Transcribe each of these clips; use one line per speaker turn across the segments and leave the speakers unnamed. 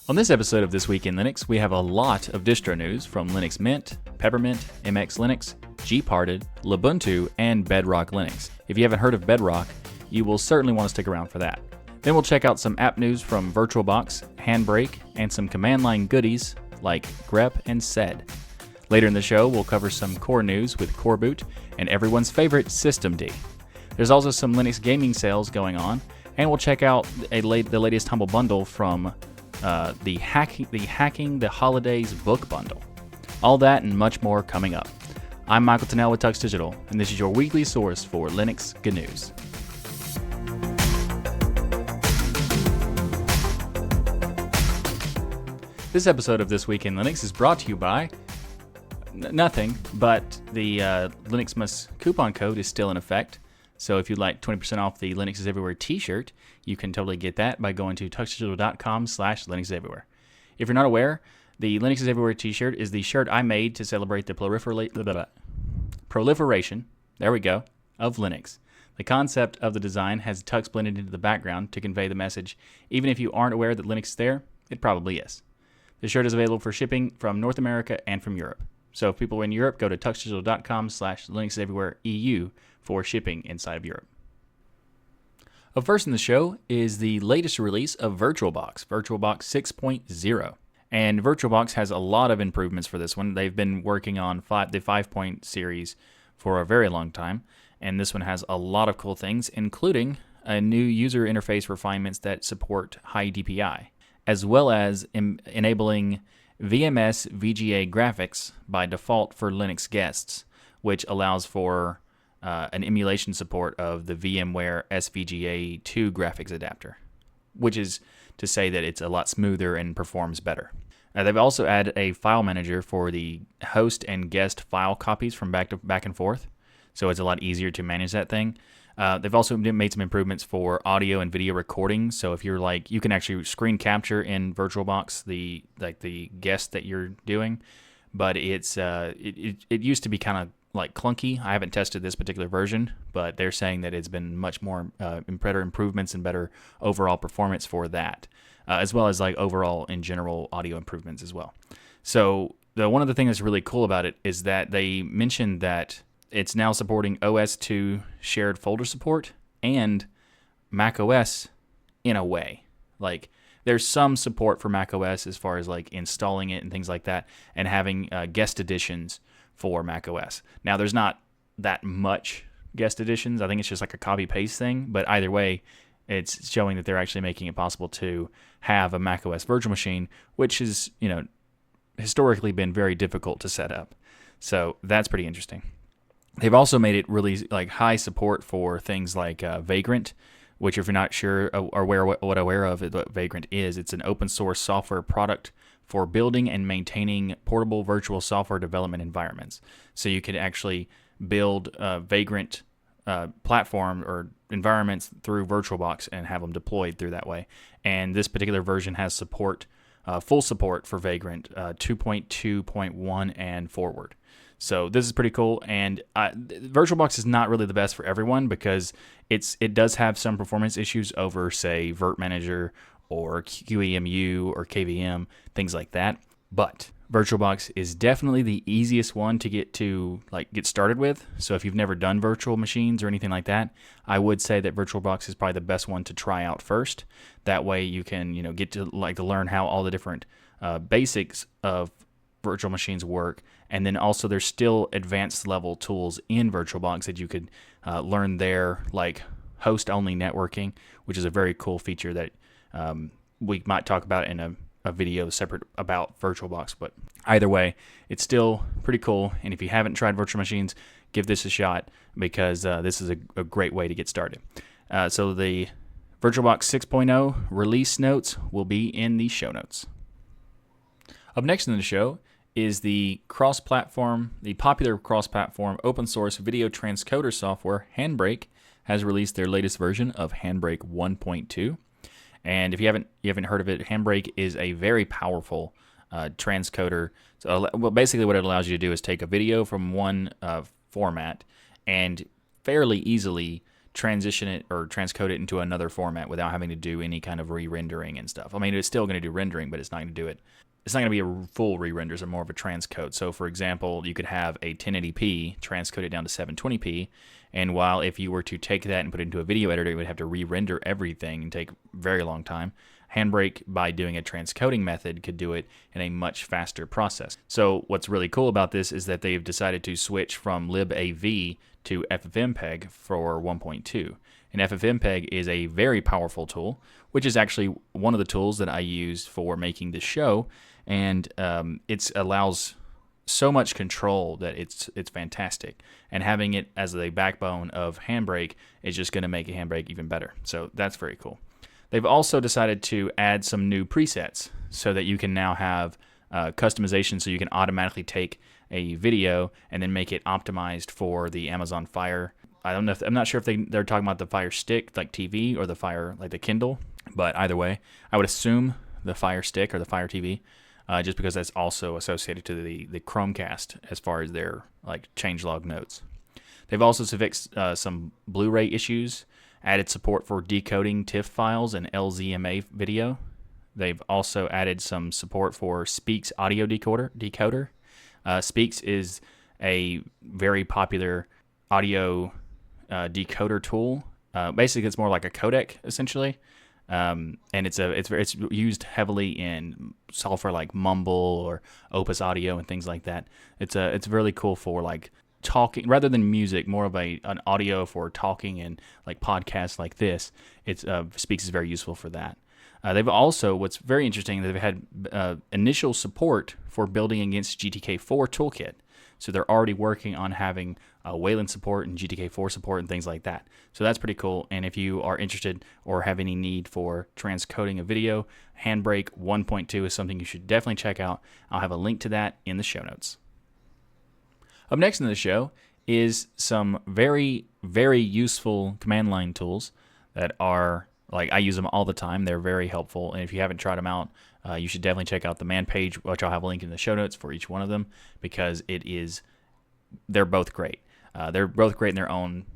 On this episode of This Week in Linux, we have a lot of distro news from Linux Mint, Peppermint, MX Linux, GParted, Lubuntu, and Bedrock Linux. If you haven't heard of Bedrock, you will certainly want to stick around for that. Then we'll check out some app news from VirtualBox, Handbrake, and some command line goodies like Grep Sed. Later in the show, we'll cover some core news with Coreboot and everyone's favorite Systemd. There's also some Linux gaming sales going on, and we'll check out the latest Humble Bundle from the Hacking the Holidays book bundle. All that and much more coming up. I'm Michael Tunnell with TuxDigital, and this is your weekly source for Linux good news. This episode of This Week in Linux is brought to you by nothing, but the LINUXMAS coupon code is still in effect. So if you'd like 20% off the Linux is Everywhere t-shirt, you can totally get that by going to tuxdigital.com/LinuxIsEverywhere. If you're not aware, the Linux is Everywhere t-shirt is the shirt I made to celebrate the proliferation, there we go, of Linux. The concept of the design has Tux blended into the background to convey the message. Even if you aren't aware that Linux is there, it probably is. The shirt is available for shipping from North America and from Europe. So if people are in Europe, go to tuxdigital.com/LinuxEverywhereEU for shipping inside of Europe. Up first in the show is the latest release of VirtualBox, VirtualBox 6.0. And VirtualBox has a lot of improvements for this one. They've been working on the 5-point series for a very long time, and this one has a lot of cool things, including a new user interface refinements that support high DPI, as well as enabling VMS VGA graphics by default for Linux guests, which allows for an emulation support of the VMware SVGA 2 graphics adapter, which is to say that it's a lot smoother and performs better. They've also added a file manager for the host and guest file copies from back and forth, so it's a lot easier to manage that thing. They've also made some improvements for audio and video recording. So if you're you can actually screen capture in VirtualBox the guest that you're doing, but it used to be kind of clunky. I haven't tested this particular version, but they're saying that it's been much more better improvements and better overall performance for that, as well as overall in general audio improvements as well. So one of the things that's really cool about it is that they mentioned that it's now supporting OS2 shared folder support and macOS in a way. There's some support for macOS as far as installing it and things like that, and having guest editions for macOS. Now, there's not that much guest editions. I think it's just a copy-paste thing, but either way, it's showing that they're actually making it possible to have a macOS virtual machine, which has, historically been very difficult to set up. So that's pretty interesting. They've also made it really high support for things like Vagrant, which if you're not sure or aware of what Vagrant is, it's an open source software product for building and maintaining portable virtual software development environments. So you can actually build Vagrant platform or environments through VirtualBox and have them deployed through that way. And this particular version has support, full support for Vagrant 2.2.1 and forward. So this is pretty cool, and VirtualBox is not really the best for everyone because it does have some performance issues over, say, Virt Manager or QEMU or KVM, things like that. But VirtualBox is definitely the easiest one to get started with. So if you've never done virtual machines or anything like that, I would say that VirtualBox is probably the best one to try out first. That way you can get to learn how all the different basics of virtual machines work, and then also there's still advanced level tools in VirtualBox that you could learn there, like host only networking, which is a very cool feature that we might talk about in a video separate about VirtualBox. But either way, it's still pretty cool, and if you haven't tried virtual machines, give this a shot because this is a great way to get started. So the VirtualBox 6.0 release notes will be in the show notes. Up next in the show is the popular cross-platform open-source video transcoder software Handbrake has released their latest version of Handbrake 1.2. And if you haven't heard of it, Handbrake is a very powerful transcoder. So, basically what it allows you to do is take a video from one format and fairly easily transition it or transcode it into another format without having to do any kind of re-rendering and stuff. I mean, it's still going to do rendering, but it's not going to do it. It's not going to be a full re-render, it's more of a transcode. So, for example, you could have a 1080p, transcode it down to 720p, and while if you were to take that and put it into a video editor, it would have to re-render everything and take a very long time. Handbrake, by doing a transcoding method, could do it in a much faster process. So what's really cool about this is that they've decided to switch from libav to FFmpeg for 1.2. And FFmpeg is a very powerful tool, which is actually one of the tools that I used for making this show, and it allows so much control that it's fantastic. And having it as the backbone of Handbrake is just going to make Handbrake even better. So that's very cool. They've also decided to add some new presets so that you can now have customization, so you can automatically take a video and then make it optimized for the Amazon Fire. I'm not sure if they're talking about the Fire Stick like TV or the Fire like the Kindle, but either way, I would assume the Fire Stick or the Fire TV, just because that's also associated to the Chromecast as far as their like changelog notes. They've also fixed some Blu-ray issues, added support for decoding TIFF files and LZMA video. They've also added some support for Speaks audio decoder. Speaks is a very popular audio decoder tool. Basically, it's more like a codec essentially, and it's used heavily in software like Mumble or Opus Audio and things like that. It's really cool for like talking rather than music, more of an audio for talking and like podcasts like this. Speaks is very useful for that. They've also, what's very interesting, they've had initial support for building against GTK4 toolkit. So they're already working on having Wayland support and GTK4 support and things like that. So that's pretty cool. And if you are interested or have any need for transcoding a video, Handbrake 1.2 is something you should definitely check out. I'll have a link to that in the show notes. Up next in the show is some very, very useful command line tools that are, like, I use them all the time. They're very helpful, and if you haven't tried them out, you should definitely check out the man page, which I'll have a link in the show notes for each one of them, because they're both great. They're both great in their own,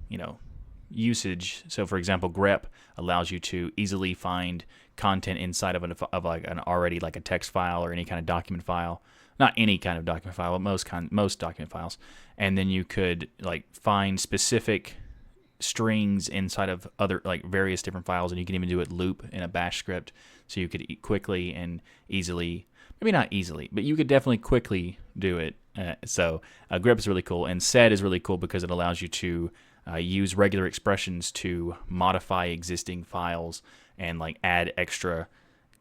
usage. So, for example, Grep allows you to easily find content inside of an already like a text file or any kind of document file. Not any kind of document file, but most document files. And then you could like find specific strings inside of other like various different files, and you can even do it loop in a bash script, so you could quickly and easily, maybe not easily, but you could definitely quickly do it. So Grep is really cool, and Sed is really cool because it allows you to use regular expressions to modify existing files and like add extra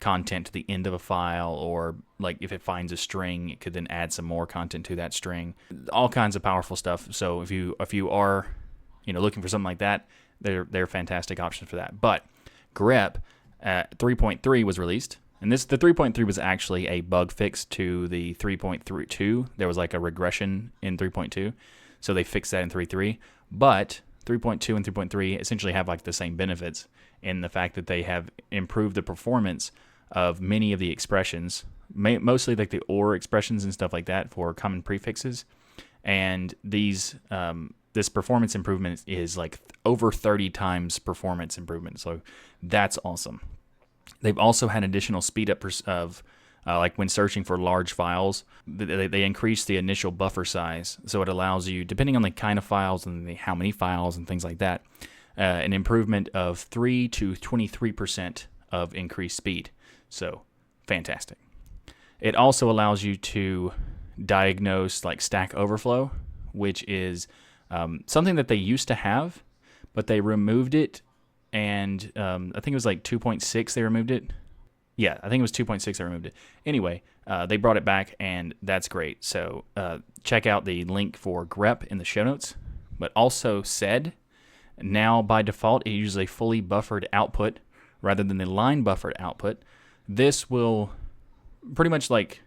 content to the end of a file, or like if it finds a string, it could then add some more content to that string. All kinds of powerful stuff. So if you are looking for something like that, they're fantastic options for that. But Grep 3.3 was released, and the 3.3 was actually a bug fix to the 3.2. There was like a regression in 3.2, so they fixed that in 3.3. But 3.2 and 3.3 essentially have like the same benefits in the fact that they have improved the performance of many of the expressions, mostly like the OR expressions and stuff like that for common prefixes. And this performance improvement is like over 30 times performance improvement. So that's awesome. They've also had additional speed up of like when searching for large files, they increase the initial buffer size. So it allows you, depending on the kind of files and how many files and things like that, an improvement of 3 to 23% of increased speed. So fantastic. It also allows you to diagnose like Stack Overflow, which is something that they used to have, but they removed it. And I think it was like 2.6 they removed it. Yeah, I think it was 2.6 they removed it. Anyway, they brought it back, and that's great. So check out the link for Grep in the show notes. But also Sed, now by default, it uses a fully buffered output rather than the line buffered output. This will pretty much like,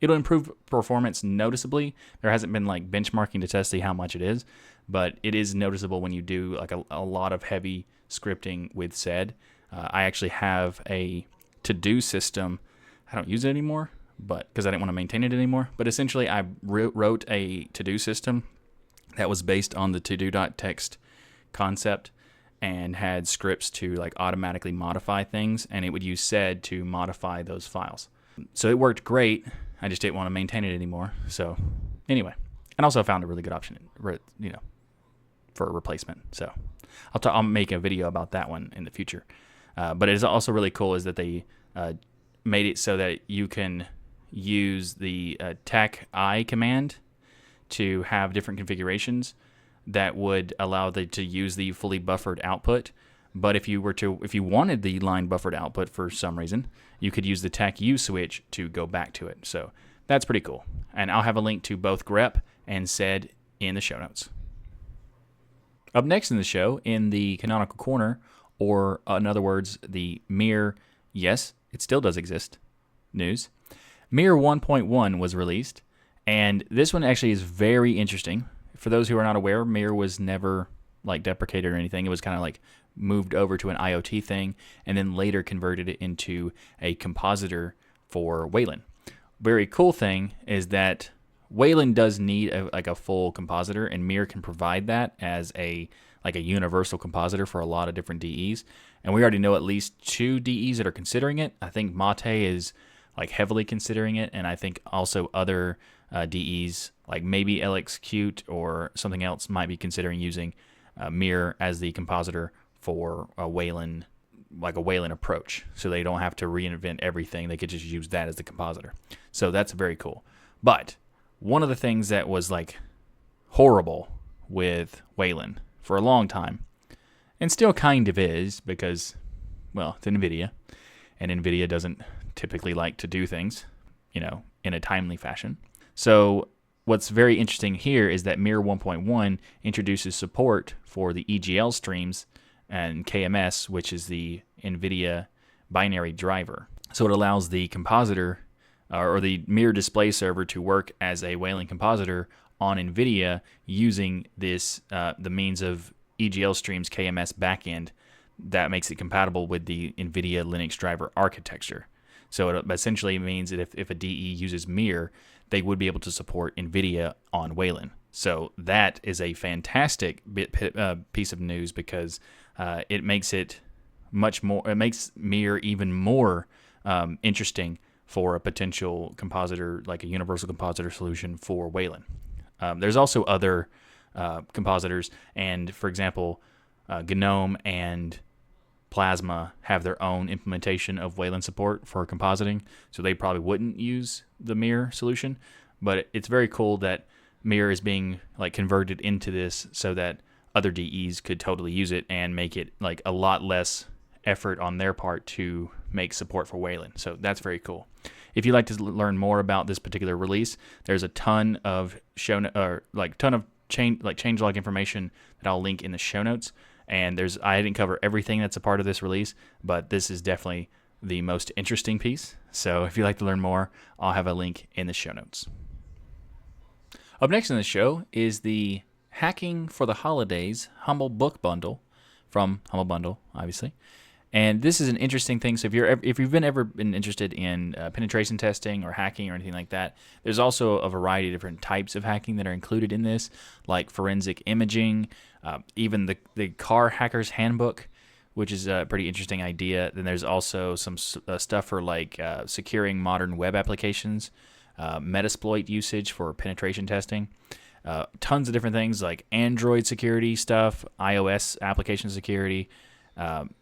it'll improve performance noticeably. There hasn't been like benchmarking to test see how much it is, but it is noticeable when you do like a lot of heavy scripting with Sed. I actually have a to-do system. I don't use it anymore, but because I didn't want to maintain it anymore. But essentially, I wrote a to-do system that was based on the to-do.txt concept, and had scripts to like automatically modify things, and it would use sed to modify those files. So it worked great. I just didn't want to maintain it anymore. So anyway, and also found a really good option, for a replacement. So I'll make a video about that one in the future. But it is also really cool is that they made it so that you can use the taci command to have different configurations that would allow to use the fully buffered output. But if you wanted the line buffered output for some reason, you could use the tacu switch to go back to it. So that's pretty cool. And I'll have a link to both grep and sed in the show notes. Up next in the show, in the canonical corner, or in other words, the Mir, yes, it still does exist, news. Mir 1.1 was released, and this one actually is very interesting. For those who are not aware, Mir was never like deprecated or anything. It was kind of like moved over to an IoT thing, and then later converted it into a compositor for Wayland. Very cool thing is that Wayland does need a full compositor, and Mir can provide that as a universal compositor for a lot of different DEs. And we already know at least 2 DEs that are considering it. I think Mate is like heavily considering it, and I think also other DEs like maybe LXQt or something else might be considering using Mir as the compositor for a Wayland, like a Wayland approach, so they don't have to reinvent everything. They could just use that as the compositor. So that's very cool. But one of the things that was like horrible with Wayland for a long time, and still kind of is, because, well, it's NVIDIA, and NVIDIA doesn't typically like to do things, in a timely fashion. So what's very interesting here is that Mir 1.1 introduces support for the EGL streams and KMS, which is the NVIDIA binary driver. So it allows the compositor or the Mir display server to work as a Wayland compositor on NVIDIA using this the means of EGL streams KMS backend that makes it compatible with the NVIDIA Linux driver architecture. So it essentially means that if a DE uses Mir, they would be able to support NVIDIA on Wayland. So that is a fantastic piece of news, because it makes it much more. It makes Mir even more interesting for a potential compositor, like a universal compositor solution for Wayland. There's also other compositors, and for example, GNOME and Plasma have their own implementation of Wayland support for compositing, so they probably wouldn't use the Mir solution. But it's very cool that Mir is being like converted into this so that other DEs could totally use it and make it like a lot less effort on their part to make support for Wayland. So that's very cool. If you'd like to learn more about this particular release, there's a ton of changelog information that I'll link in the show notes. And I didn't cover everything that's a part of this release, but this is definitely the most interesting piece. So if you'd like to learn more, I'll have a link in the show notes. Up next in the show is the Hacking for the Holidays Humble Book Bundle from Humble Bundle, obviously. And this is an interesting thing. So if you've ever been interested in penetration testing or hacking or anything like that, there's also a variety of different types of hacking that are included in this, like forensic imaging, even the Car Hacker's Handbook, which is a pretty interesting idea. Then there's also some stuff for like securing modern web applications, Metasploit usage for penetration testing, tons of different things like Android security stuff, iOS application security,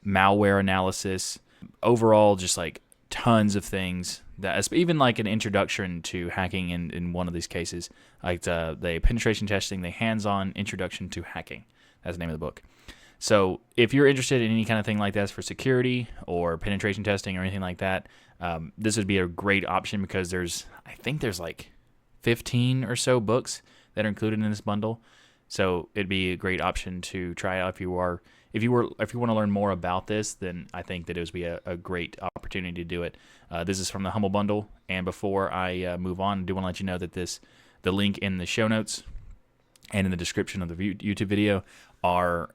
malware analysis, overall just like tons of things. That even like an introduction to hacking in one of these cases, like the penetration testing, the hands-on introduction to hacking. That's the name of the book. So if you're interested in any kind of thing like that for security or penetration testing or anything like that, this would be a great option, because I think there's like 15 or so books that are included in this bundle. So it'd be a great option to try out if you want to learn more about this. Then I think that it would be a great opportunity to do it. This is from the Humble Bundle, and before I move on, I do want to let you know that the link in the show notes and in the description of the YouTube video are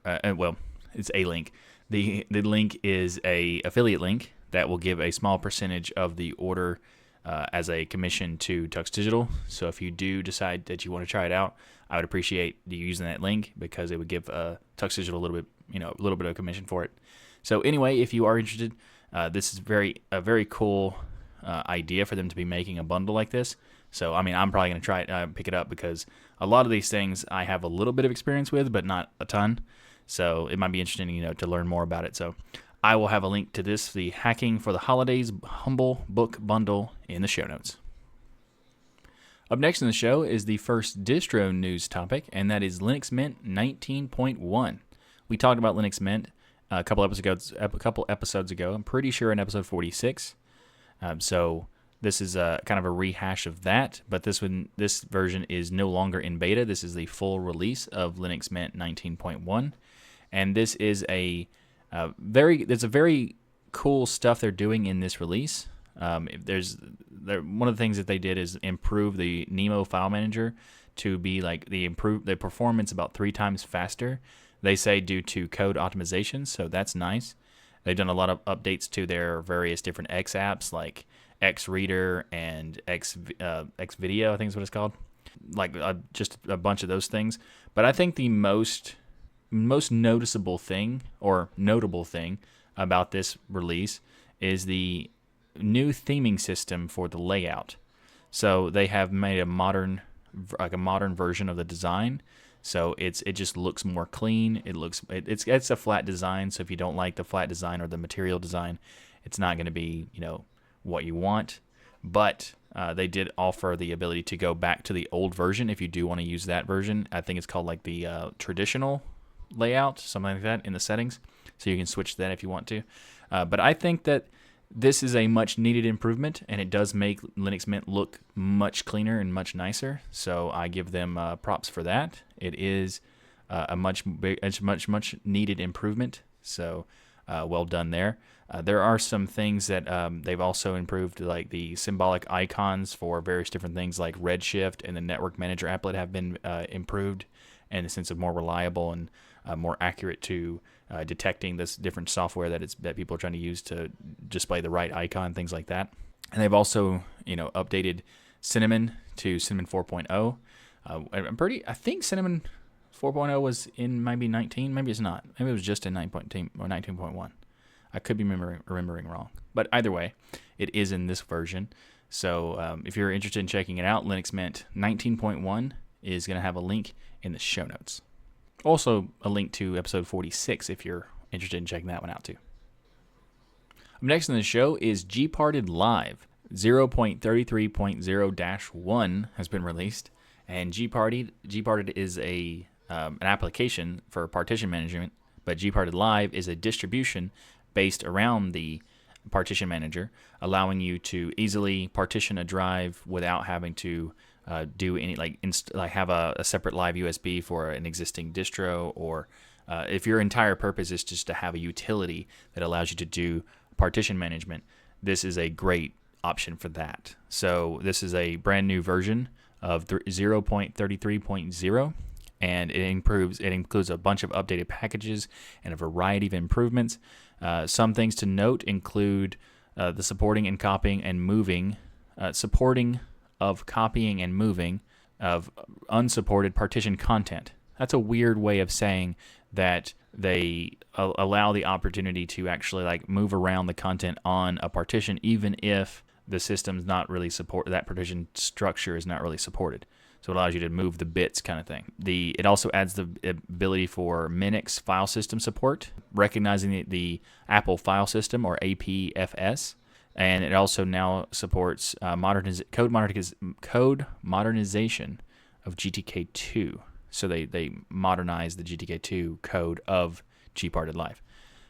it's a link. The link is a affiliate link that will give a small percentage of the order as a commission to TuxDigital. So if you do decide that you want to try it out, I would appreciate you using that link because it would give TuxDigital a little bit of commission for it. So anyway, if you are interested, this is a very cool idea for them to be making a bundle like this. So I mean, I'm probably going to try it, pick it up because a lot of these things I have a little bit of experience with, but not a ton. So it might be interesting, to learn more about it. So I will have a link to this, the Hacking for the Holidays Humble Book Bundle, in the show notes. Up next in the show is the first distro news topic, and that is Linux Mint 19.1. We talked about Linux Mint a couple episodes ago. I'm pretty sure in episode 46. So this is kind of a rehash of that, but this version is no longer in beta. This is the full release of Linux Mint 19.1, and this is there's a very cool stuff they're doing in this release. One of the things that they did is improve the Nemo file manager to be like the performance about 3 times faster. They say due to code optimization, so that's nice. They've done a lot of updates to their various different X apps like X Reader and X Video, I think is what it's called. Like just a bunch of those things. But I think the most noticeable thing or notable thing about this release is the new theming system for the layout. So they have made a modern version of the design. So it just looks more clean. It's a flat design. So if you don't like the flat design or the material design, it's not going to be what you want. But they did offer the ability to go back to the old version if you do want to use that version. I think it's called like the traditional layout, something like that in the settings. So you can switch that if you want to. But I think that this is a much needed improvement, and it does make Linux Mint look much cleaner and much nicer. So I give them props for that. It is a much needed improvement. So well done there. There are some things that they've also improved, like the symbolic icons for various different things like Redshift and the Network Manager applet have been improved in the sense of more reliable and more accurate to detecting this different software that people are trying to use to display the right icon, things like that. And they've also, updated Cinnamon to Cinnamon 4.0. I think Cinnamon 4.0 was in maybe 19, maybe it's not. Maybe it was just in 9.10 or 19.1. I could be remembering wrong. But either way, it is in this version. So if you're interested in checking it out, Linux Mint 19.1 is going to have a link in the show notes. Also, a link to episode 46 if you're interested in checking that one out too. Up next in the show is GParted Live. 0.33.0-1 has been released, and GParted is an application for partition management, but GParted Live is a distribution based around the partition manager, allowing you to easily partition a drive without having to do any have a separate live USB for an existing distro, or if your entire purpose is just to have a utility that allows you to do partition management, this is a great option for that. So this is a brand new version of 0.33.0, and it includes a bunch of updated packages and a variety of improvements. Some things to note include the supporting and copying and moving, supporting of copying and moving of unsupported partition content. That's a weird way of saying that they allow the opportunity to actually move around the content on a partition, even if the system's not really that partition structure is not really supported. So it allows you to move the bits kind of thing. It also adds the ability for Minix file system support, recognizing the Apple file system or APFS. And it also now supports code modernization of GTK2. So they modernize the GTK2 code of GParted Live.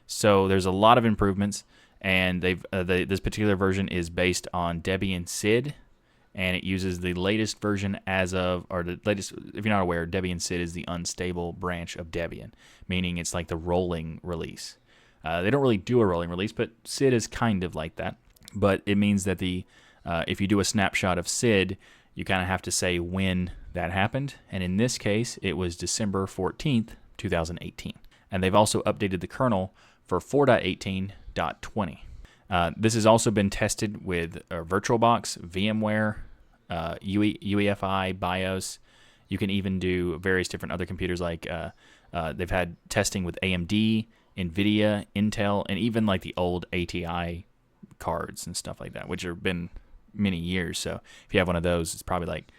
So there's a lot of improvements, and this particular version is based on Debian SID, and it uses the latest version if you're not aware, Debian SID is the unstable branch of Debian, meaning it's like the rolling release. They don't really do a rolling release, but SID is kind of like that. But it means that if you do a snapshot of SID, you kind of have to say when that happened. And in this case, it was December 14th, 2018. And they've also updated the kernel for 4.18.20. This has also been tested with VirtualBox, VMware, UEFI, BIOS. You can even do various different other computers like they've had testing with AMD, NVIDIA, Intel, and even like the old ATI cards and stuff like that, which have been many years. So if you have one of those, it's probably like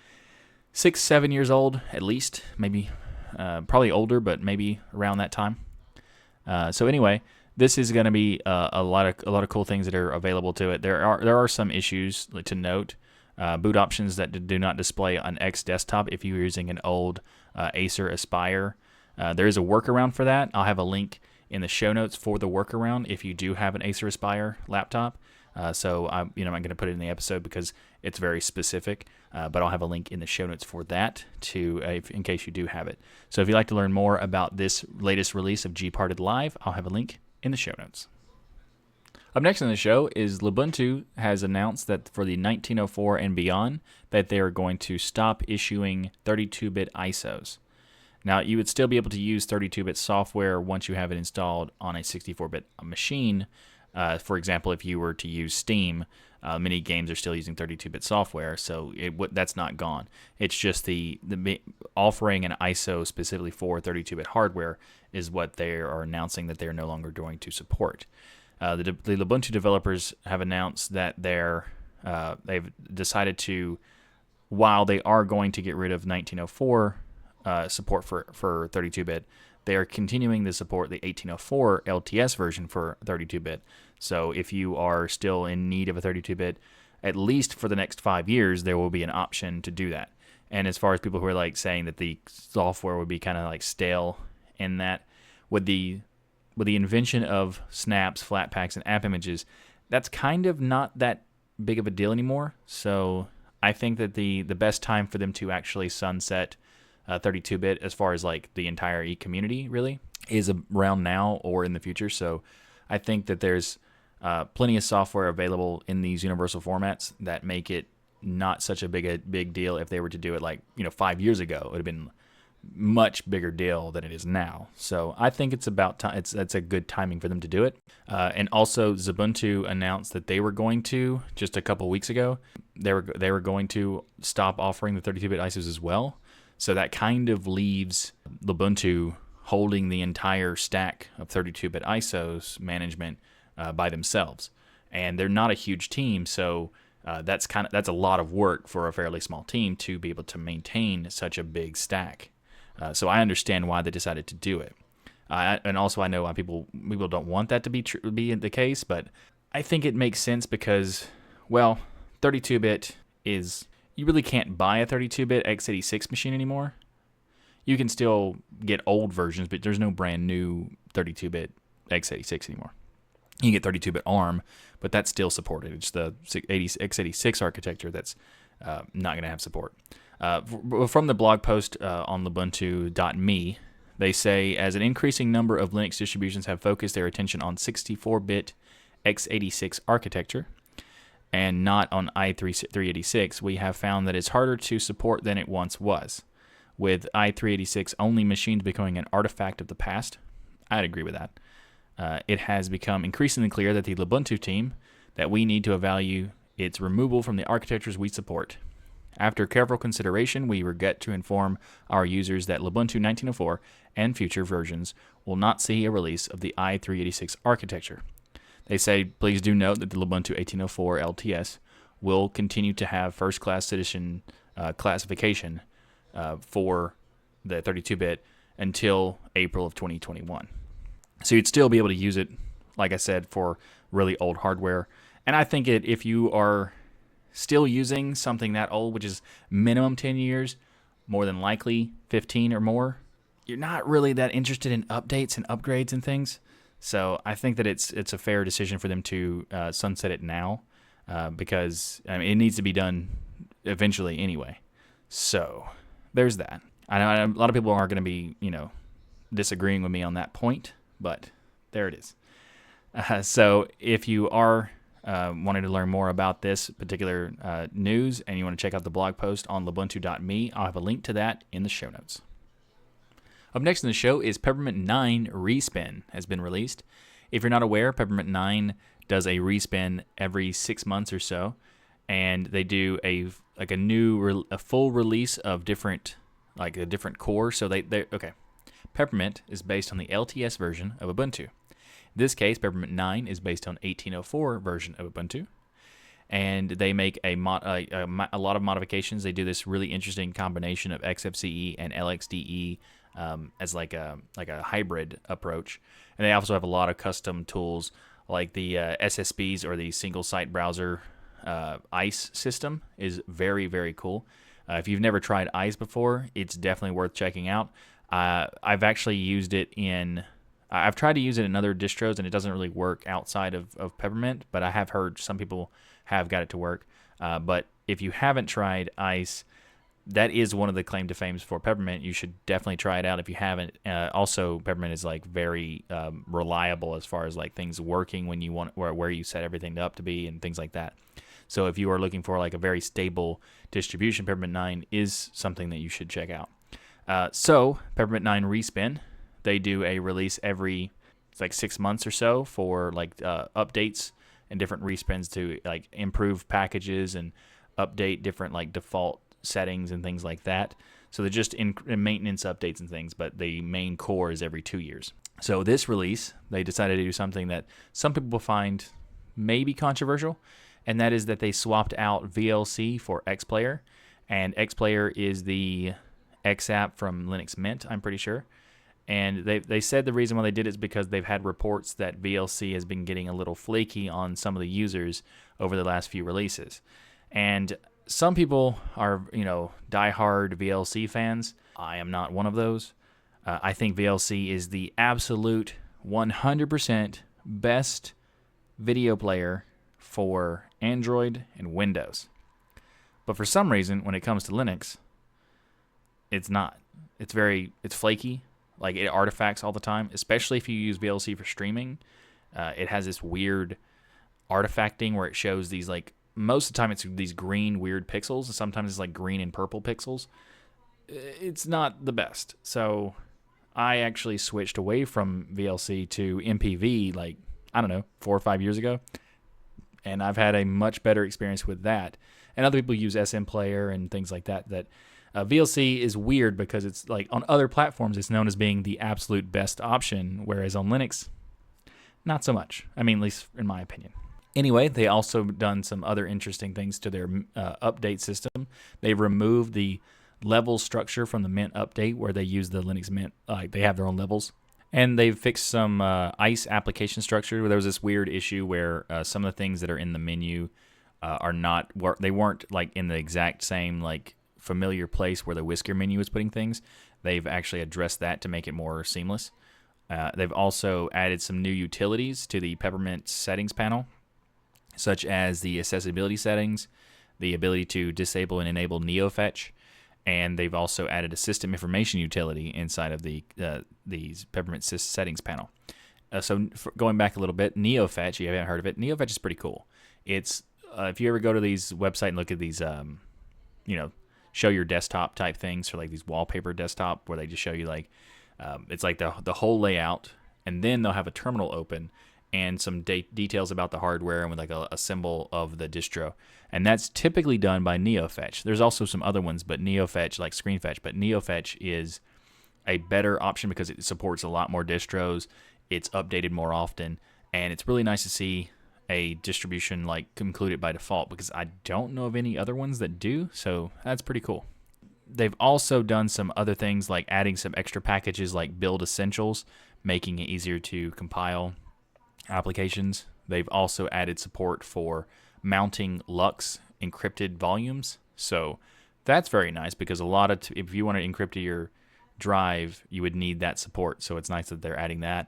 6-7 years old at least, maybe probably older, but maybe around that time. So anyway, this is going to be a lot of cool things that are available to it. There are some issues to note. Boot options that do not display on X desktop if you're using an old Acer Aspire. There is a workaround for that. I'll have a link in the show notes for the workaround if you do have an Acer Aspire laptop. So I'm going to put it in the episode because it's very specific. But I'll have a link in the show notes for that in case you do have it. So if you'd like to learn more about this latest release of GParted Live, I'll have a link in the show notes. Up next on the show is Lubuntu has announced that for the 1904 and beyond that they are going to stop issuing 32-bit ISOs. Now, you would still be able to use 32-bit software once you have it installed on a 64-bit machine. For example, if you were to use Steam, many games are still using 32-bit software, so that's not gone. It's just the offering an ISO specifically for 32-bit hardware is what they are announcing that they are no longer going to support. The Lubuntu developers have announced that they've decided to, while they are going to get rid of 1904 support for 32-bit, they are continuing to support the 1804 LTS version for 32-bit. So if you are still in need of a 32-bit, at least for the next 5 years, there will be an option to do that. And as far as people who are like saying that the software would be kind of like stale in that, with the invention of snaps, flat paks, and app images, that's kind of not that big of a deal anymore. So I think that the best time for them to actually sunset 32-bit as far as like the entire community really is around now or in the future. So I think that there's plenty of software available in these universal formats that make it not such a big deal. If they were to do it like 5 years ago, it would have been much bigger deal than it is now. So I think it's about time. It's a good timing for them to do it. And also, Ubuntu announced that they were going to, just a couple weeks ago, they were going to stop offering the 32-bit ISOs as well. So that kind of leaves Lubuntu holding the entire stack of 32-bit ISOs management by themselves. And they're not a huge team, so that's a lot of work for a fairly small team to be able to maintain such a big stack. So I understand why they decided to do it. And also I know why people don't want that to be the case, but I think it makes sense because, well, 32-bit is... You really can't buy a 32-bit x86 machine anymore. You can still get old versions, but there's no brand new 32-bit x86 anymore. You can get 32-bit ARM, but that's still supported. It's the x86 architecture that's not going to have support. From the blog post on Lubuntu.me, they say, as an increasing number of Linux distributions have focused their attention on 64-bit x86 architecture, and not on i386, we have found that it's harder to support than it once was, with i386 only machines becoming an artifact of the past. I'd agree with that. It has become increasingly clear that the Lubuntu team that we need to evaluate its removal from the architectures we support. After careful consideration, we regret to inform our users that Lubuntu 1904 and future versions will not see a release of the i386 architecture. They say, please do note that the Lubuntu 1804 LTS will continue to have first-class citizen classification for the 32-bit until April of 2021. So you'd still be able to use it, like I said, for really old hardware. And I think if you are still using something that old, which is minimum 10 years, more than likely 15 or more, you're not really that interested in updates and upgrades and things. So I think that it's a fair decision for them to sunset it now because it needs to be done eventually anyway. So there's that. I know a lot of people are going to be, disagreeing with me on that point, but there it is. So if you are wanting to learn more about this particular news and you want to check out the blog post on Lubuntu.me, I'll have a link to that in the show notes. Up next in the show is Peppermint 9 Respin has been released. If you're not aware, Peppermint 9 does a respin every 6 months or so, and they do a full release of different core. So okay. Peppermint is based on the LTS version of Ubuntu. In this case, Peppermint 9 is based on 1804 version of Ubuntu, and they make a lot of modifications. They do this really interesting combination of XFCE and LXDE as like a hybrid approach, and they also have a lot of custom tools like the SSBs, or the single site browser ICE system is very, very cool. If you've never tried ICE before, it's definitely worth checking out. I've actually used it I've tried to use it in other distros, and it doesn't really work outside of Peppermint, but I have heard some people have got it to work. But if you haven't tried ICE, that is one of the claim to fames for Peppermint. You should definitely try it out if you haven't. Also, Peppermint is like very reliable as far as like things working when you want, where you set everything up to be and things like that. So if you are looking for like a very stable distribution, Peppermint 9 is something that you should check out. So Peppermint 9 Respin, they do a release every 6 months or so for like updates and different respins to like improve packages and update different like default settings and things like that. So they're just in maintenance updates and things, but the main core is every 2 years. So this release, they decided to do something that some people find maybe controversial, and that is that they swapped out VLC for XPlayer, and XPlayer is the X app from Linux Mint, I'm pretty sure. And they said the reason why they did it is because they've had reports that VLC has been getting a little flaky on some of the users over the last few releases. And some people are, diehard VLC fans. I am not one of those. I think VLC is the absolute 100% best video player for Android and Windows. But for some reason, when it comes to Linux, it's not. It's flaky. Like, it artifacts all the time, especially if you use VLC for streaming. It has this weird artifacting where it shows these, most of the time it's these green weird pixels, and sometimes it's like green and purple pixels. It's not the best. So I actually switched away from VLC to MPV 4 or 5 years ago, and I've had a much better experience with that. And other people use SM Player and things like that. VLC is weird because it's like on other platforms it's known as being the absolute best option, whereas on Linux, not so much. I mean, at least in my opinion. Anyway, they also done some other interesting things to their update system. They've removed the level structure from the Mint update where they use the Linux Mint. They have their own levels. And they've fixed some ICE application structure where there was this weird issue where some of the things that are in the menu they weren't in the exact same familiar place where the whisker menu is putting things. They've actually addressed that to make it more seamless. They've also added some new utilities to the Peppermint settings panel, such as the accessibility settings, the ability to disable and enable NeoFetch, and they've also added a system information utility inside of these Peppermint settings panel. Going back a little bit, NeoFetch, you haven't heard of it, NeoFetch is pretty cool. It's if you ever go to these websites and look at these, show your desktop type things, or these wallpaper desktop where they just show you it's the whole layout, and then they'll have a terminal open and some details about the hardware and with a symbol of the distro. And that's typically done by NeoFetch. There's also some other ones, but NeoFetch, like ScreenFetch, but NeoFetch is a better option because it supports a lot more distros. It's updated more often, and it's really nice to see a distribution included by default, because I don't know of any other ones that do, so that's pretty cool. They've also done some other things like adding some extra packages like Build Essentials, making it easier to compile applications. They've also added support for mounting LUX encrypted volumes, so that's very nice because if you want to encrypt your drive, you would need that support, so it's nice that they're adding that.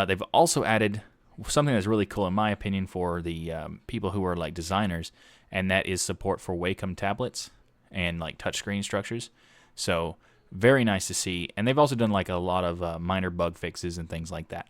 They've also added something that's really cool in my opinion for the people who are designers, and that is support for Wacom tablets and touchscreen structures. So very nice to see. And they've also done a lot of minor bug fixes and things like that,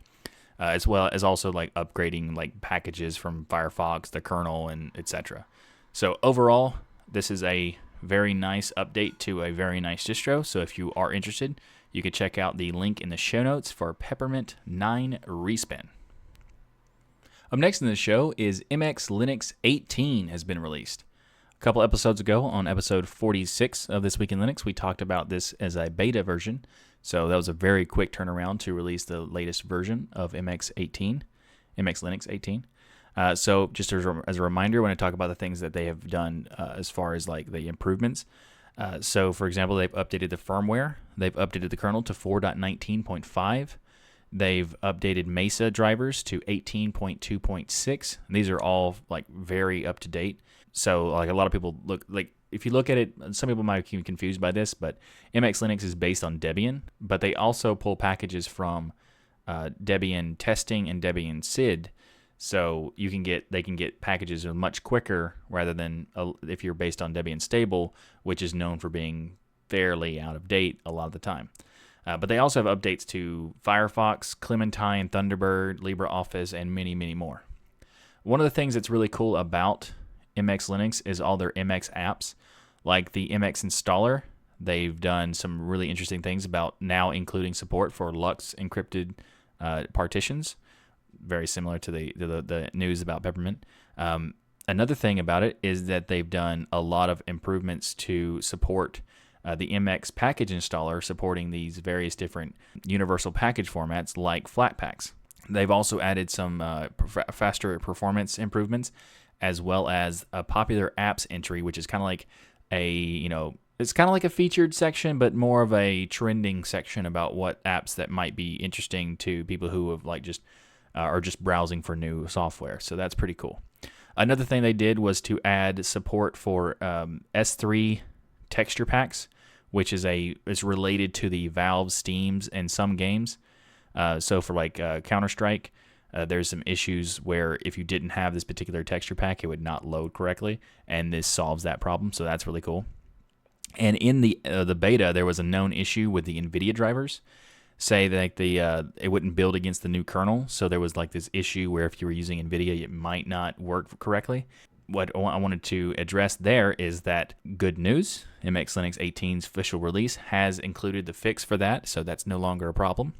as well as also upgrading packages from Firefox, the kernel, and etc. So overall, this is a very nice update to a very nice distro. So if you are interested, you can check out the link in the show notes for Peppermint 9 Respin. Up next in the show is MX Linux 18 has been released. A couple episodes ago, on episode 46 of This Week in Linux, we talked about this as a beta version. So that was a very quick turnaround to release the latest version of MX Linux 18. So just as a reminder, when I talk about the things that they have done as far as like the improvements. So for example, they've updated the firmware. They've updated the kernel to 4.19.5. They've updated Mesa drivers to 18.2.6. These are all like very up to date. So like a lot of people if you look at it, some people might be confused by this, but MX Linux is based on Debian, but they also pull packages from Debian testing and Debian Sed. So they can get packages much quicker rather than if you're based on Debian stable, which is known for being fairly out of date a lot of the time. But they also have updates to Firefox, Clementine, Thunderbird, LibreOffice, and many, many more. One of the things that's really cool about MX Linux is all their MX apps, like the MX installer. They've done some really interesting things about now including support for LUKS encrypted partitions, very similar to the news about Peppermint. Another thing about it is that they've done a lot of improvements to support the MX package installer, supporting these various different universal package formats like Flatpaks. They've also added some faster performance improvements, as well as a popular apps entry, which is kind of like it's kind of like a featured section, but more of a trending section about what apps that might be interesting to people who have are just browsing for new software. So that's pretty cool. Another thing they did was to add support for S3 texture packs, which is related to the Valve Steams in some games. So for Counter-Strike, there's some issues where if you didn't have this particular texture pack, it would not load correctly, and this solves that problem. So that's really cool. And in the beta, there was a known issue with the NVIDIA drivers. Say that it wouldn't build against the new kernel, so there was like this issue where if you were using NVIDIA, it might not work correctly. What I wanted to address there is that good news. MX Linux 18's official release has included the fix for that, so that's no longer a problem.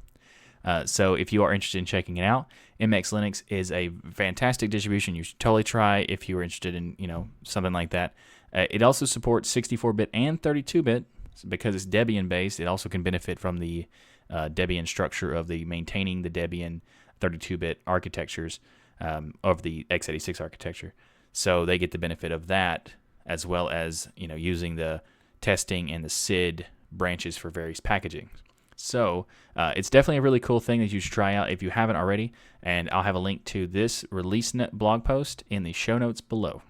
So if you are interested in checking it out, MX Linux is a fantastic distribution. You should totally try if you are interested in something like that. It also supports 64-bit and 32-bit. So because it's Debian based, it also can benefit from the Debian structure of maintaining the Debian 32-bit architectures of the x86 architecture. So they get the benefit of that, as well as using the testing and the SID branches for various packaging. So it's definitely a really cool thing that you should try out if you haven't already. And I'll have a link to this ReleaseNet blog post in the show notes below.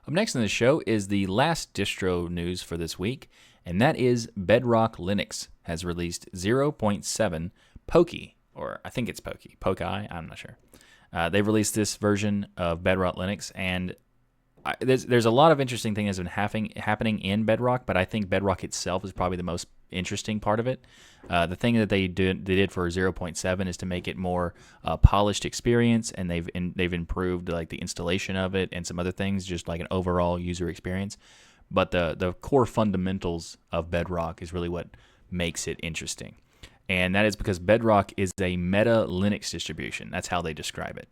Up next in the show is the last distro news for this week, and that is Bedrock Linux has released 0.7 Poki, or I think it's Poki, I'm not sure. They've released this version of Bedrock Linux, and there's a lot of interesting things that have been happening in Bedrock, but I think Bedrock itself is probably the most interesting part of it. The thing that they did for 0.7 is to make it more polished experience, and they've improved like the installation of it and some other things, just like an overall user experience. But the core fundamentals of Bedrock is really what makes it interesting. And that is because Bedrock is a meta Linux distribution. That's how they describe it.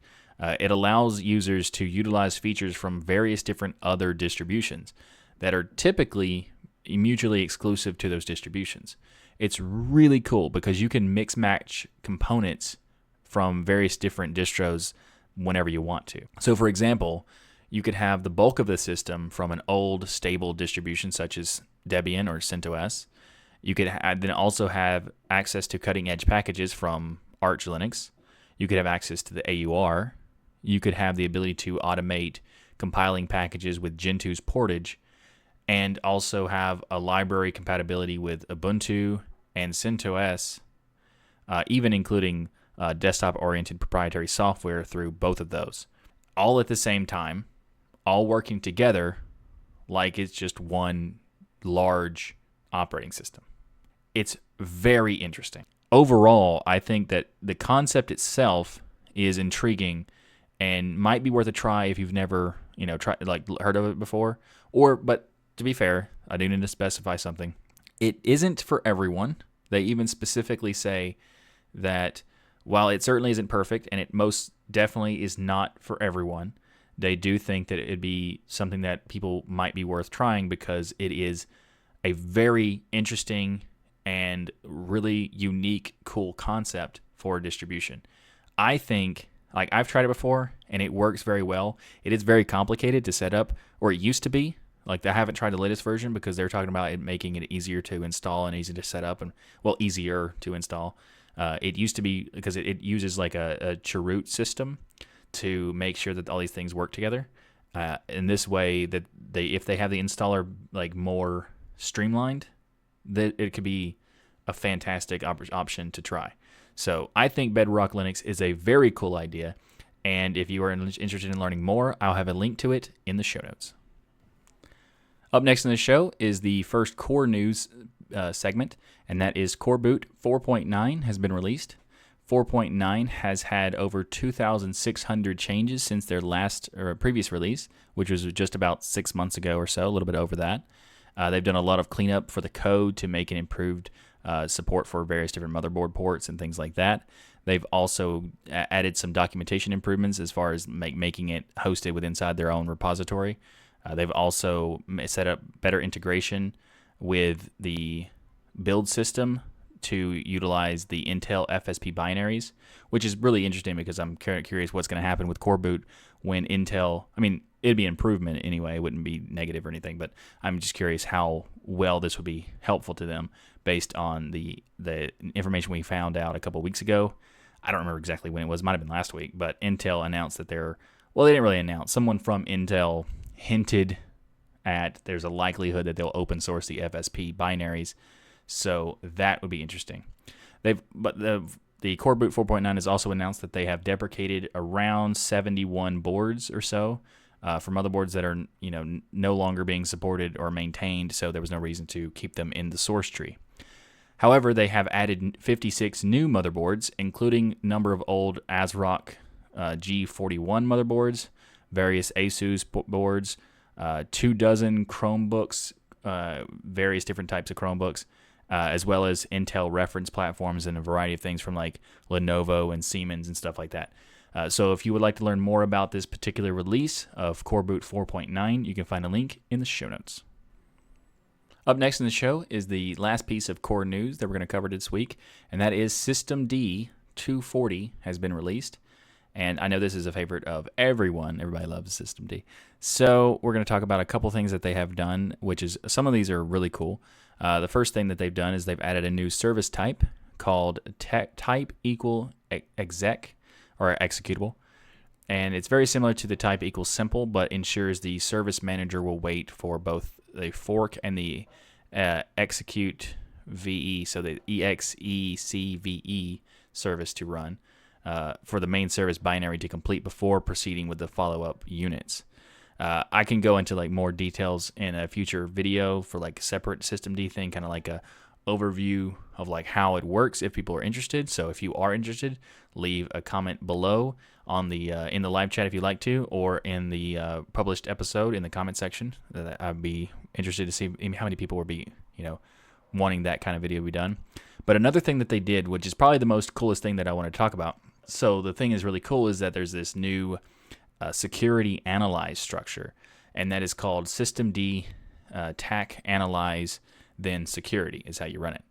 It allows users to utilize features from various different other distributions that are typically mutually exclusive to those distributions. It's really cool because you can mix match components from various different distros whenever you want to. So for example, you could have the bulk of the system from an old stable distribution such as Debian or CentOS. You could then also have access to cutting edge packages from Arch Linux. You could have access to the AUR. You could have the ability to automate compiling packages with Gentoo's portage, and also have a library compatibility with Ubuntu and CentOS, even including desktop-oriented proprietary software through both of those. All at the same time, all working together like it's just one large operating system. It's very interesting. Overall, I think that the concept itself is intriguing and might be worth a try if you've never, heard of it before. But to be fair, I do need to specify something. It isn't for everyone. They even specifically say that while it certainly isn't perfect, and it most definitely is not for everyone. They do think that it'd be something that people might be worth trying because it is a very interesting and really unique, cool concept for distribution. I think, like, I've tried it before and it works very well. It is very complicated to set up, or it used to be. Like, I haven't tried the latest version because they're talking about it making it easier to install and easy to set up, and, well, easier to install. It used to be because it uses like a cheroot system to make sure that all these things work together. In this way, that if they have the installer like more streamlined, that it could be a fantastic option to try. So I think Bedrock Linux is a very cool idea, and if you are interested in learning more, I'll have a link to it in the show notes. Up next in the show is the first core news segment, and that is Coreboot 4.9 has been released. 4.9 has had over 2,600 changes since their previous release, which was just about 6 months ago or so, a little bit over that. They've done a lot of cleanup for the code to make it improved support for various different motherboard ports and things like that. They've also added some documentation improvements as far as making it hosted inside their own repository. They've also set up better integration with the build system to utilize the Intel FSP binaries, which is really interesting because I'm curious what's going to happen with Coreboot when Intel, I mean, it'd be an improvement anyway, it wouldn't be negative or anything, but I'm just curious how well this would be helpful to them based on the information we found out a couple weeks ago. I don't remember exactly when it was, it might have been last week, but Intel announced that they didn't really announce, someone from Intel hinted at there's a likelihood that they'll open source the FSP binaries, so that would be interesting. The Coreboot 4.9 has also announced that they have deprecated around 71 boards or so for motherboards that are no longer being supported or maintained, so there was no reason to keep them in the source tree. However, they have added 56 new motherboards, including a number of old ASRock G41 motherboards, various ASUS boards, 24 Chromebooks, various different types of Chromebooks, as well as Intel reference platforms and a variety of things from like Lenovo and Siemens and stuff like that. So if you would like to learn more about this particular release of Coreboot 4.9, you can find a link in the show notes. Up next in the show is the last piece of core news that we're going to cover this week, and that is Systemd 240 has been released. And I know this is a favorite of everyone. Everybody loves Systemd. So we're going to talk about a couple things that they have done, which is some of these are really cool. The first thing that they've done is they've added a new service type called type equal exec or executable. And it's very similar to the type equals simple, but ensures the service manager will wait for both the fork and the execute VE, so the EXECVE service to run for the main service binary to complete before proceeding with the follow-up units. I can go into like more details in a future video for like a separate Systemd thing, kind of like a overview of like how it works if people are interested. So if you are interested, leave a comment below on the in the live chat if you'd like to, or in the published episode in the comment section. I'd be interested to see how many people would be wanting that kind of video to be done. But another thing that they did, which is probably the most coolest thing that I want to talk about. So the thing is really cool is that there's this new security analyze structure, and that is called Systemd tac analyze then security is how you run it.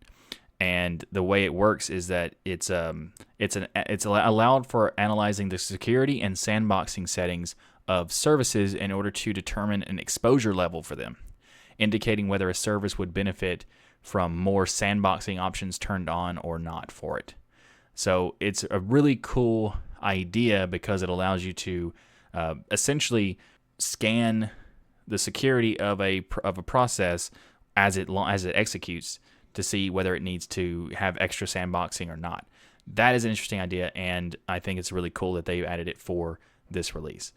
And the way it works is that it's allowed for analyzing the security and sandboxing settings of services in order to determine an exposure level for them, indicating whether a service would benefit from more sandboxing options turned on or not for it. So it's a really cool idea because it allows you to essentially scan the security of a process as it executes to see whether it needs to have extra sandboxing or not. That is an interesting idea, and I think it's really cool that they added it for this release.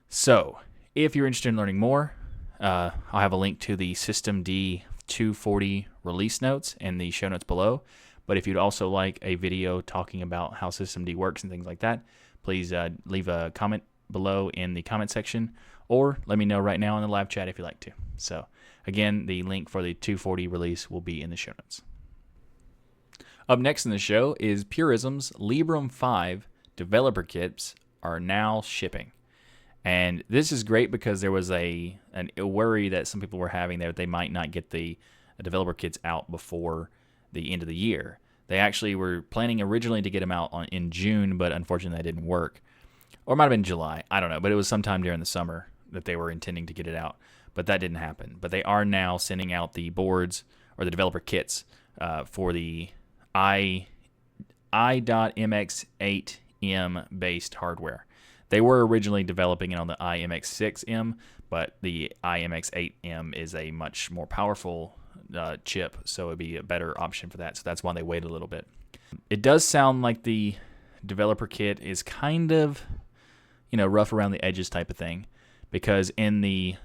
So if you're interested in learning more, I'll have a link to the Systemd 240 release notes in the show notes below. But if you'd also like a video talking about how Systemd works and things like that, please leave a comment below in the comment section, or let me know right now in the live chat if you'd like to. So again, the link for the 240 release will be in the show notes. Up next in the show is Purism's Librem 5 developer kits are now shipping. And this is great because there was a worry that some people were having that they might not get the developer kits out before the end of the year. They actually were planning originally to get them out in June, but unfortunately that didn't work. Or it might have been July. I don't know. But it was sometime during the summer that they were intending to get it out. But that didn't happen. But they are now sending out the boards or the developer kits for the i.MX8M based hardware. They were originally developing it on the iMX6M, but the iMX8M is a much more powerful chip, so it would be a better option for that. So that's why they waited a little bit. It does sound like the developer kit is kind of, rough around the edges type of thing, because in the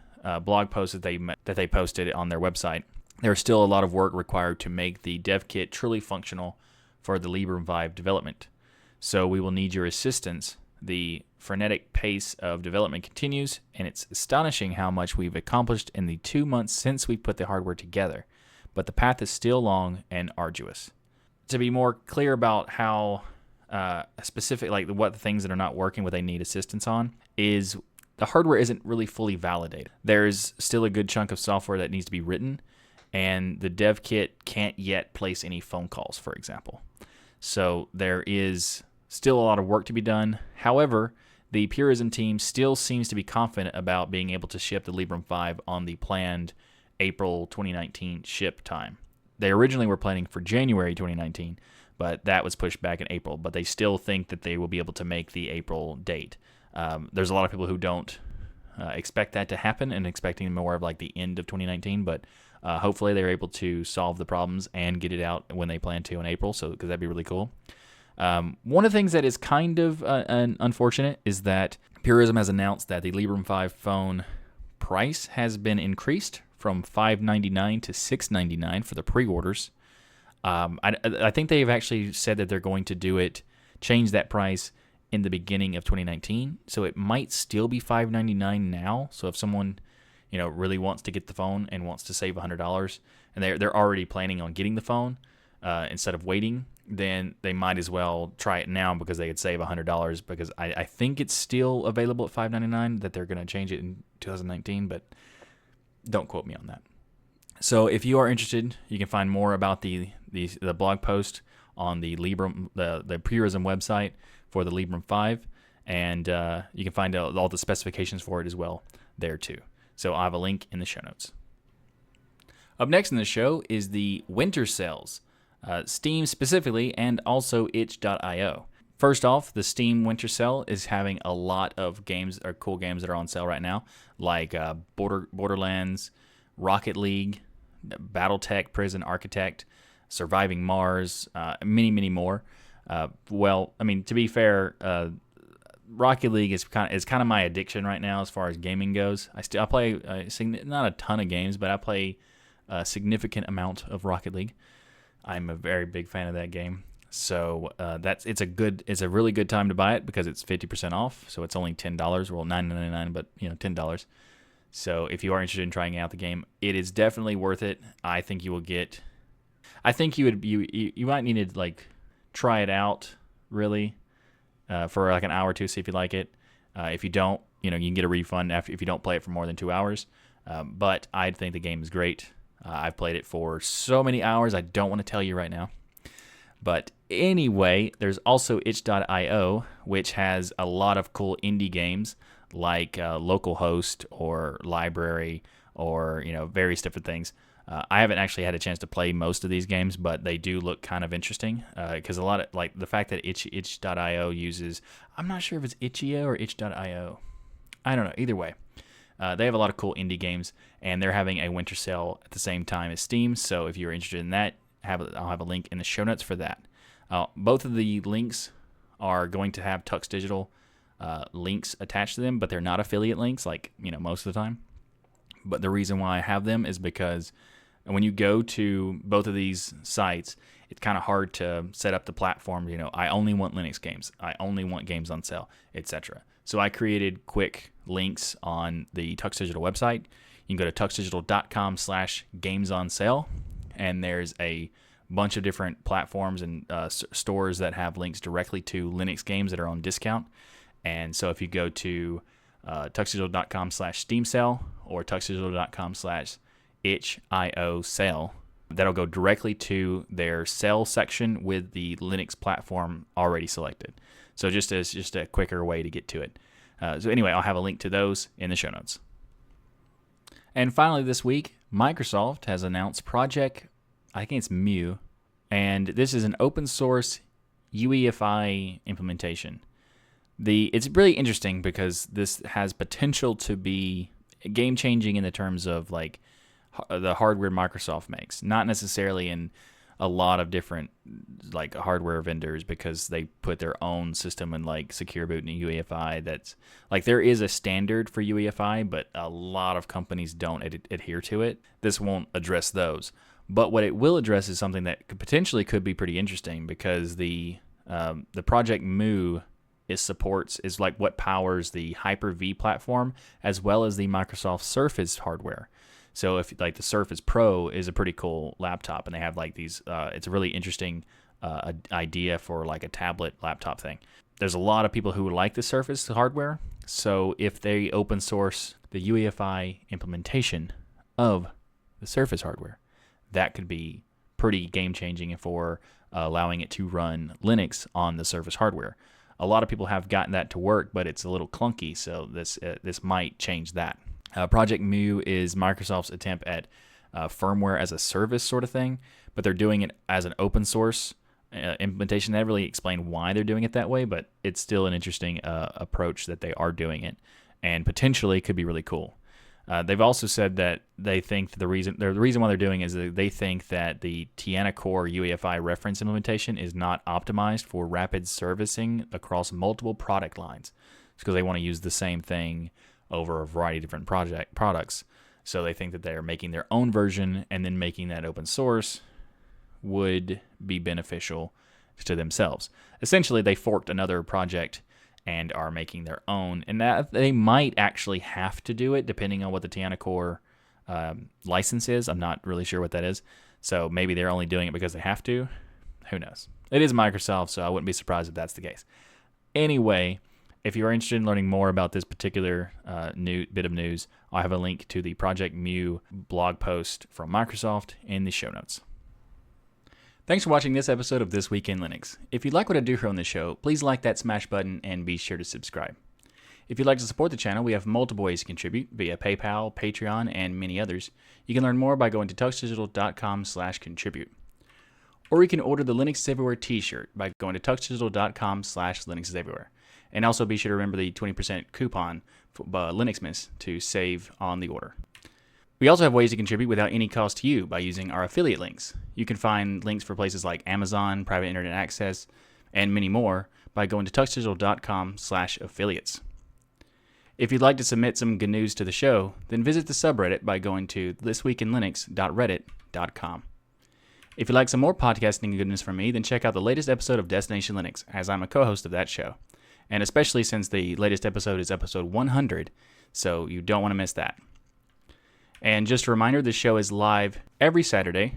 blog post that they posted on their website, there's still a lot of work required to make the dev kit truly functional for the Librem 5 development. So we will need your assistance. The frenetic pace of development continues, and it's astonishing how much we've accomplished in the 2 months since we put the hardware together. But the path is still long and arduous. To be more clear about how specific, like what the things that are not working, what they need assistance on, is the hardware isn't really fully validated. There's still a good chunk of software that needs to be written, and the dev kit can't yet place any phone calls, for example. So there is still a lot of work to be done. However, the Purism team still seems to be confident about being able to ship the Librem 5 on the planned April 2019 ship time. They originally were planning for January 2019, but that was pushed back in April. But they still think that they will be able to make the April date. There's a lot of people who don't expect that to happen and expecting more of like the end of 2019, but hopefully they're able to solve the problems and get it out when they plan to in April, so because that'd be really cool. One of the things that is kind of unfortunate is that Purism has announced that the Librem 5 phone price has been increased from $599 to $699 for the pre-orders. I think they've actually said that they're going to change that price in the beginning of 2019, so it might still be $599 now. So if someone really wants to get the phone and wants to save $100, and they're already planning on getting the phone instead of waiting, then they might as well try it now because they could save $100, because I think it's still available at $599, that they're going to change it in 2019, but don't quote me on that. So if you are interested, you can find more about the blog post on the Librem, the Purism website for the Librem 5, and you can find out all the specifications for it as well there too. So I have a link in the show notes. Up next in the show is the winter sales. Steam specifically, and also itch.io. First off, the Steam Winter Sale is having a lot of games or cool games that are on sale right now, like Borderlands, Rocket League, BattleTech, Prison Architect, Surviving Mars, many more. Well, I mean, to be fair, Rocket League is kind of my addiction right now as far as gaming goes. I play not a ton of games, but I play a significant amount of Rocket League. I'm a very big fan of that game, so it's a really good time to buy it because it's 50% off. So it's only $10, well $9.99, but $10. So if you are interested in trying out the game, it is definitely worth it. I think you will get. I think you might need to like try it out really for like an hour or two, see if you like it. If you don't, you can get a refund if you don't play it for more than 2 hours. But I think the game is great. I've played it for so many hours, I don't want to tell you right now. But anyway, there's also itch.io, which has a lot of cool indie games like localhost or library or various different things. I haven't actually had a chance to play most of these games, but they do look kind of interesting because a lot of like the fact that itch.io uses, I'm not sure if it's itch.io or itch.io. I don't know. Either way. They have a lot of cool indie games, and they're having a winter sale at the same time as Steam. So if you're interested in that, I'll have a link in the show notes for that. Both of the links are going to have TuxDigital links attached to them, but they're not affiliate links like most of the time. But the reason why I have them is because when you go to both of these sites, it's kind of hard to set up the platform. I only want Linux games. I only want games on sale, etc. So I created quick links on the TuxDigital website. You can go to tuxdigital.com/gamesonsale, and there's a bunch of different platforms and stores that have links directly to Linux games that are on discount. And so if you go to tuxdigital.com/Steam sale or tuxdigital.com/itch.io sale, that'll go directly to their sale section with the Linux platform already selected. So just a quicker way to get to it. So anyway, I'll have a link to those in the show notes. And finally this week, Microsoft has announced Project, I think it's Mu, and this is an open source UEFI implementation. It's really interesting because this has potential to be game changing in the terms of like the hardware Microsoft makes, not necessarily in a lot of different like hardware vendors, because they put their own system in like Secure Boot and UEFI. That's like, there is a standard for UEFI, but a lot of companies don't adhere to it. This won't address those, but what it will address is something that potentially could be pretty interesting, because the Project Mu is like what powers the Hyper-V platform as well as the Microsoft Surface hardware. So if like the Surface Pro is a pretty cool laptop, and they have like these, it's a really interesting idea for like a tablet laptop thing. There's a lot of people who would like the Surface hardware. So if they open source the UEFI implementation of the Surface hardware, that could be pretty game changing for allowing it to run Linux on the Surface hardware. A lot of people have gotten that to work, but it's a little clunky. So this might change that. Project Mu is Microsoft's attempt at firmware as a service sort of thing, but they're doing it as an open source implementation. They haven't really explained why they're doing it that way, but it's still an interesting approach that they are doing it, and potentially could be really cool. They've also said that they think the reason why they're doing it is that they think that the Tiana Core UEFI reference implementation is not optimized for rapid servicing across multiple product lines. It's because they want to use the same thing over a variety of different products. So they think that they're making their own version, and then making that open source would be beneficial to themselves. Essentially, they forked another project and are making their own, and that they might actually have to do it depending on what the Tiana Core license is. I'm not really sure what that is. So maybe they're only doing it because they have to. Who knows? It is Microsoft, so I wouldn't be surprised if that's the case. Anyway, if you are interested in learning more about this particular new bit of news, I'll have a link to the Project Mu blog post from Microsoft in the show notes. Thanks for watching this episode of This Week in Linux. If you like what I do here on the show, please like that smash button and be sure to subscribe. If you'd like to support the channel, we have multiple ways to contribute via PayPal, Patreon, and many others. You can learn more by going to tuxdigital.com/contribute. Or you can order the Linux is Everywhere t-shirt by going to tuxdigital.com/Linux is Everywhere. And also be sure to remember the 20% coupon for LINUXMAS to save on the order. We also have ways to contribute without any cost to you by using our affiliate links. You can find links for places like Amazon, private internet access, and many more by going to tuxdigital.com/affiliates. If you'd like to submit some good news to the show, then visit the subreddit by going to thisweekinlinux.reddit.com. If you'd like some more podcasting goodness from me, then check out the latest episode of Destination Linux, as I'm a co-host of that show. And especially since the latest episode is episode 100, so you don't want to miss that. And just a reminder, this show is live every Saturday,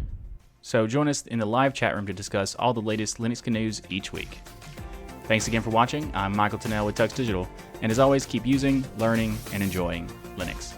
so join us in the live chat room to discuss all the latest Linux news each week. Thanks again for watching. I'm Michael Tunnell with TuxDigital, and as always, keep using, learning, and enjoying Linux.